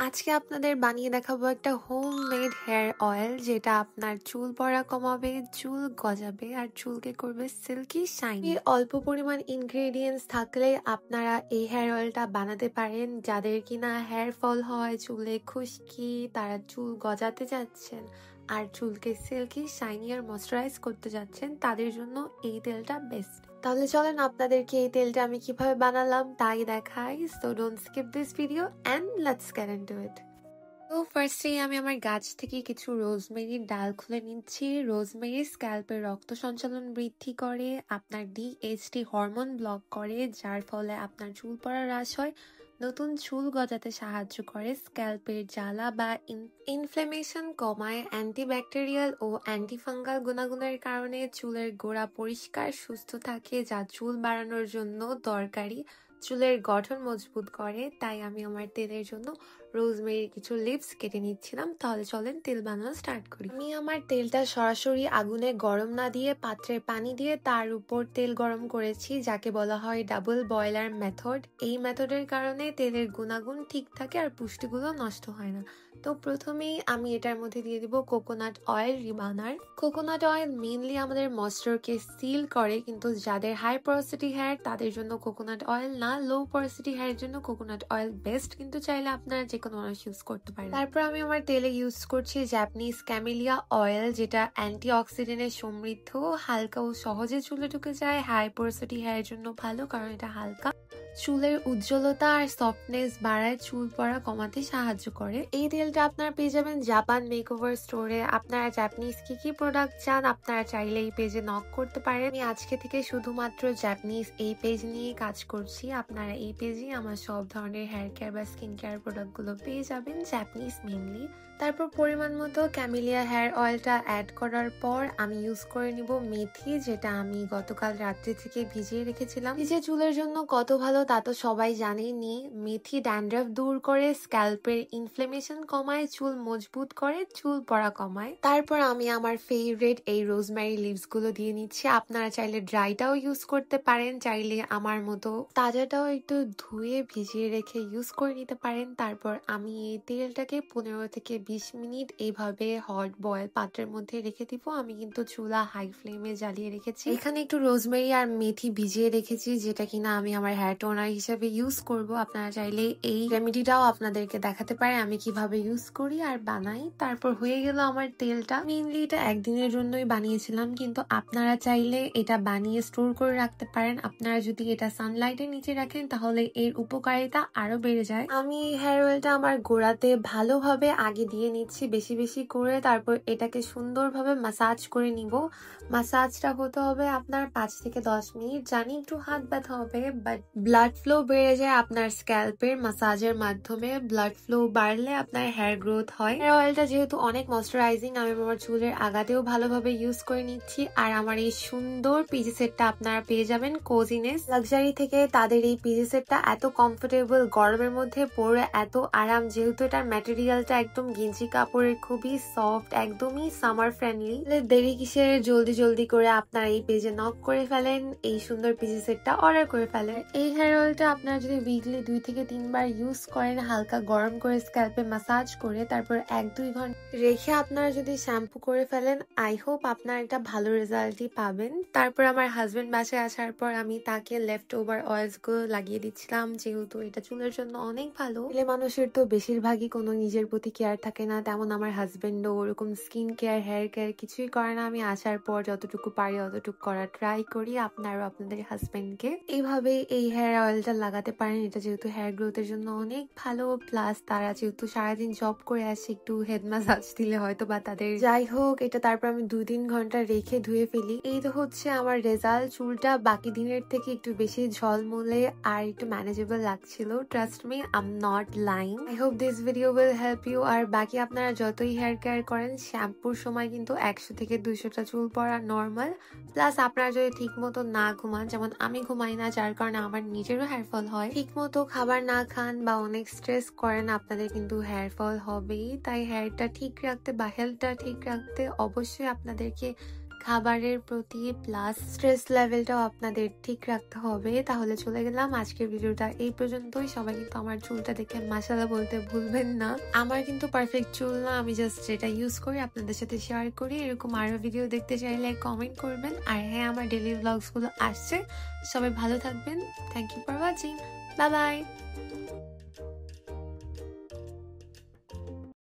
আজকে আপনাদের বানিয়ে দেখাবো একটা হোমমেড হেয়ার অয়েল যেটা আপনার চুল পড়া কমাবে, চুল গজাবে আর চুলকে করবে সিল্কি শাইনি। অল্প পরিমাণ ইনগ্রেডিয়েন্টস থাকলে আপনারা এই হেয়ার অয়েলটা বানাতে পারেন। যাদের কিনা হেয়ার ফল হয়, চুলে খুশকি, তারা চুল গজাতে যাচ্ছেন আর চুলকে সিল্কি শাইনি আর ময়শ্চারাইজ করতে যাচ্ছেন, তাদের জন্য এই তেলটা বেস্ট। তাহলে চলেন আপনাদেরকে এই তেলটা আমি কিভাবে বানালাম তাই দেখাই। So don't skip this video and let's get into it. তো ফার্স্টেই আমি আমার গাছ থেকে কিছু রোজমেরির ডাল খুলে নিচ্ছি। রোজমেরি স্ক্যাল্পের রক্ত সঞ্চালন বৃদ্ধি করে, আপনার ডিএইচটি হরমোন ব্লক করে, যার ফলে আপনার চুল পড়া হ্রাস হয়, নতুন চুল গজাতে সাহায্য করে, স্ক্যাল্পের জ্বালা বা ইনফ্লেমেশন কমায়, অ্যান্টিব্যাকটেরিয়াল ও অ্যান্টিফাঙ্গাল গুণাগুণের কারণে চুলের গোড়া পরিষ্কার সুস্থ থাকে, যা চুল বাড়ানোর জন্য দরকারি, চুলের গঠন মজবুত করে। তাই আমি আমার তেলের জন্য রোজমেরির কিছু লিভস কেটে নিচ্ছিলাম। তাহলে চলেন তেল বানানো স্টার্ট করি। আমি আমার তেলটা সরাসরি আগুনে গরম না দিয়ে পাত্রে পানি দিয়ে তার উপর তেল গরম করেছি, যাকে বলা হয় ডাবল বয়লার মেথড। এই মেথডের কারণে তেলের গুণাগুণ ঠিক থাকে আর পুষ্টিগুলো নষ্ট হয় না। তো প্রথমেই আমি এটার মধ্যে দিয়ে দিব কোকোনাট অয়েল রিবানার। কোকোনাট অয়েল মেইনলি আমাদের ময়েশ্চারকে সিল করে, কিন্তু যাদের হাই পরসিটি হেয়ার তাদের জন্য কোকোনাট অয়েল না, লো পরসিটি হেয়ারের জন্য কোকোনাট অয়েল বেস্ট, কিন্তু চাইলে আপনারা যে কোনো মানুষ ইউজ করতে পারেন। তারপর আমি আমার তেলে ইউজ করছি জাপানিজ ক্যামেলিয়া অয়েল, যেটা অ্যান্টি অক্সিডেন্টে সমৃদ্ধ, হালকা ও সহজে চুলে ঢুকে যায়, হাই পরসিটি হেয়ারের জন্য ভালো কারণ এটা হালকা, চুলের উজ্জ্বলতা আর সফটনেস বাড়ায়, চুল পড়া কমাতে সাহায্য করে। এই তেলটা আপনারা পেয়ে যাবেন জাপান মেকওভার স্টোরে। আপনারা জাপানিজ কি প্রোডাক্ট চান আপনারা চাইলে এই পেজে নক করতে পারেন। আমি আজকে থেকে শুধুমাত্র জাপানিজ এই পেজ নিয়ে কাজ করছি। আপনারা এই পেজে আমার সব ধরনের হেয়ার কেয়ার বা স্কিন কেয়ার প্রোডাক্ট গুলো পেয়ে যাবেন, জাপানিজ মেইনলি। তারপর পরিমাণ মতো ক্যামেলিয়া হেয়ার অয়েলটা অ্যাড করার পর আমি ইউজ করে নিব মেথি, যেটা আমি গতকাল রাত্রি থেকে ভিজিয়ে রেখেছিলাম। ভিজে চুলের জন্য কত ভালো তা তো সবাই জানেনি। মেথি ড্যান্ড্রাফ দূর করে, স্ক্যাল্পের ইনফ্লেমেশন কমায়, চুল মজবুত করে, চুল পড়া কমায়। তারপর আমি আমার ফেভারিট এই রোজমেরি লিভস গুলো দিয়ে নিচ্ছি। আপনারা চাইলে ড্রাইটাও ইউজ করতে পারেন, চাইলে আমার মতো তাজাটাও একটু ধুয়ে ভিজিয়ে রেখে ইউজ করে নিতে পারেন। তারপর আমি এই তেলটাকে 15 থেকে 20 মিনিট এইভাবে হট বয়েল পাত্রের মধ্যে রেখে দিব। আমি কিন্তু চুলা হাই ফ্লেমে জ্বালিয়ে রেখেছি। এখানে একটু রোজমেরি আর মেথি ভিজিয়ে রেখেছি, যেটা কিনা আমি আমার হেয়ার টোনার হিসেবে ইউজ করব। আপনারা চাইলে এই রেমেডিটাও আপনাদেরকে দেখাতে পারে আমি কিভাবে ইউজ করি আর বানাই। তারপর হয়ে গেল আমার তেলটা। মেইনলি এটা একদিনের জন্যই বানিয়েছিলাম, কিন্তু আপনারা চাইলে এটা বানিয়ে স্টোর করে রাখতে পারেন। আপনারা যদি এটা সানলাইটের নিচে রাখেন তাহলে এর উপকারিতা আরো বেড়ে যায়। আমি হেয়ার অয়েলটা আমার গোড়াতে ভালোভাবে আগে দিয়ে নিচ্ছি বেশি বেশি করে, তারপর এটাকে সুন্দরভাবে মাসাজ করে নিব। মাসাজটা হতে হবে আপনার 5 থেকে 10 মিনিট। জানি একটু হাত ব্যথা হবে, বাট ব্লাড ফ্লো বেড়ে যায় আপনার স্ক্যাল্পের মাসাজের মাধ্যমে। ব্লাড ফ্লো বাড়লে আপনার হেয়ার গ্রোথ হয়। হেয়ার অয়েলটা যেহেতু অনেক ময়শ্চারাইজিং, আমি আমার চুলের আগাতেও ভালোভাবে ইউজ করে নিচ্ছি। আর আমার এই সুন্দর পিজি সেটটা আপনারা পেয়ে যাবেন কোজিনেস লাক্সারি থেকে। তাদের এই পিজি সেটটা এত কমফোর্টেবল, গরমের মধ্যে পরে এত আরাম, যেহেতু এটার ম্যাটেরিয়ালটা একদম গেঞ্জি কাপড়ের, খুবই সফট, একদমই সামার ফ্রেন্ডলি। দেরি কিসের, জলদি করে আপনারা এই পেজে নক করে ফেলেন, এই সুন্দর পিজি সেটটা অর্ডার করে ফেলেন। এই হেয়ার অয়েলটা আপনারা যদি উইকলি 2 থেকে 3 বার ইউজ করেন, হালকা গরম করে স্ক্যাল্পে মাসাজ করে, তারপর 1-2 ঘন্টা রেখে আপনারা যদি শ্যাম্পু করে ফেলেন, আই হোপ আপনারা একটা ভালো রেজাল্টই পাবেন। তারপর আমার হাজবেন্ড বাসায় আসার পর আমি তাকে লেফট ওভার অয়েলস গুলো লাগিয়ে দিচ্ছিলাম, যেহেতু এটা চুলের জন্য অনেক ভালো। ছেলে মানুষের তো বেশিরভাগই কোনো নিজের প্রতি কেয়ার থাকে না, তেমন আমার হাজবেন্ডও ওরকম স্কিন কেয়ার হেয়ার কেয়ার কিছুই করে না। আমি আসার পর যতটুকু পারি অতটুকু করার ট্রাই করি। আপনারাও আপনাদের হাজবেন্ডকে এইভাবে এই হেয়ার অয়েলটা লাগাতে পারেন। এটা যেহেতু হেয়ার গ্রোথের জন্য অনেক ভালো, প্লাস তারা যেহেতু সারাদিন জব করে আসে, একটু হেড ম্যাসাজ দিলে হয়তো বা তাদের যাই হোক এটা। তারপর আমি 2-3 ঘন্টা রেখে ধুয়ে ফেলি। এই তো হচ্ছে আমার রেজাল্ট। চুলটা বাকি দিনের থেকে একটু বেশি ঝলমলে আর একটু ম্যানেজেবল লাগছিল। Trust me, I am not lying. I hope this video will help you. আর বাকি আপনারা যতই হেয়ার কেয়ার করেন, শ্যাম্পুর সময় কিন্তু 100 থেকে 200টা চুল পড়া নর্মাল। প্লাস আপনারা যদি ঠিক মতো না ঘুমান, যেমন আমি ঘুমাই না, যার কারণে আমার নিজেরও হেয়ার ফল হয়, ঠিক মতো খাবার না খান বা অনেক স্ট্রেস করেন, আপনাদের কিন্তু হেয়ার ফল হবেই। তাই হেয়ারটা ঠিক রাখতে বা হেলথটা ঠিক রাখতে অবশ্যই আপনাদেরকে খাবারের প্রতি প্লাস স্ট্রেস লেভেলটাও আপনাদের ঠিক রাখতে হবে। তাহলে চলে গেলাম আজকের ভিডিওটা এই পর্যন্তই। সবাই কিন্তু আমার চুলটা দেখে মাশাআল্লাহ বলতে ভুলবেন না। আমার কিন্তু পারফেক্ট চুল না, আমি জাস্ট যেটা ইউজ করি আপনাদের সাথে শেয়ার করি। এরকম আরো ভিডিও দেখতে চাইলে কমেন্ট করবেন। আর হ্যাঁ, আমার ডেইলি ব্লগস গুলো আসছে। সবাই ভালো থাকবেন। Thank you for watching. Bye by.